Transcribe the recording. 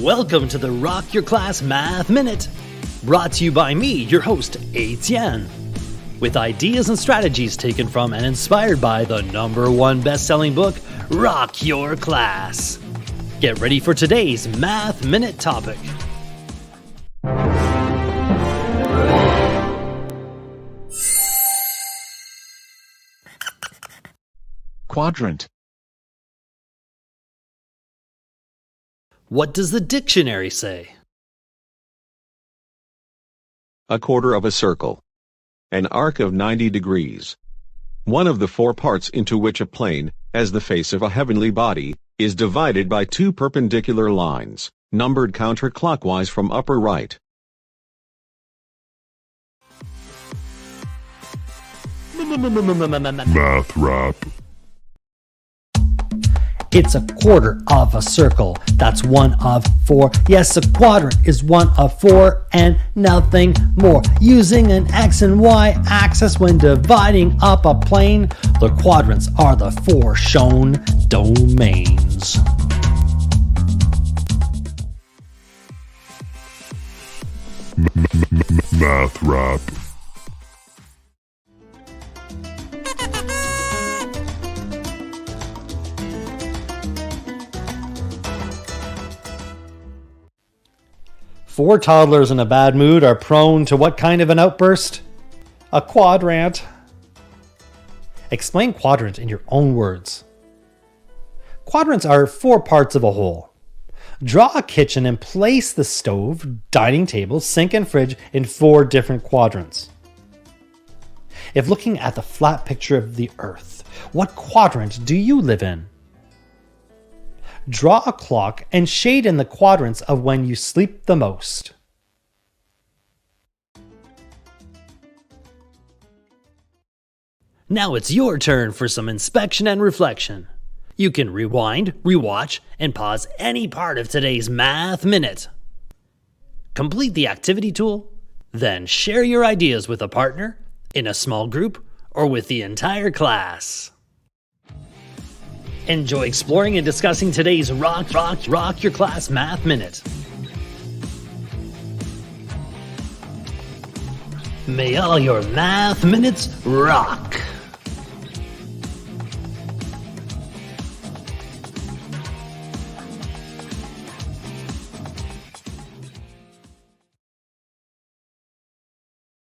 Welcome to the Rock Your Class Math Minute, brought to you by me, your host, Etienne, with ideas and strategies taken from and inspired by the #1 best-selling book, Rock Your Class. Get ready for today's Math Minute topic. Quadrant. What does the dictionary say? A quarter of a circle. An arc of 90 degrees. One of the four parts into which a plane, as the face of a heavenly body, is divided by two perpendicular lines, numbered counterclockwise from upper right. Math rap. It's a quarter of a circle. That's one of four. Yes, a quadrant is one of four and nothing more. Using an X and Y axis when dividing up a plane, the quadrants are the four shown domains. Math rap. Four toddlers in a bad mood are prone to what kind of an outburst? A quadrant. Explain quadrant in your own words. Quadrants are four parts of a whole. Draw a kitchen and place the stove, dining table, sink, and fridge in four different quadrants. If looking at the flat picture of the Earth, what quadrant do you live in? Draw a clock and shade in the quadrants of when you sleep the most. Now it's your turn for some inspection and reflection. You can rewind, rewatch, and pause any part of today's Math Minute. Complete the activity tool, then share your ideas with a partner, in a small group, or with the entire class. Enjoy exploring and discussing today's Rock Your Class Math Minute. May all your math minutes rock!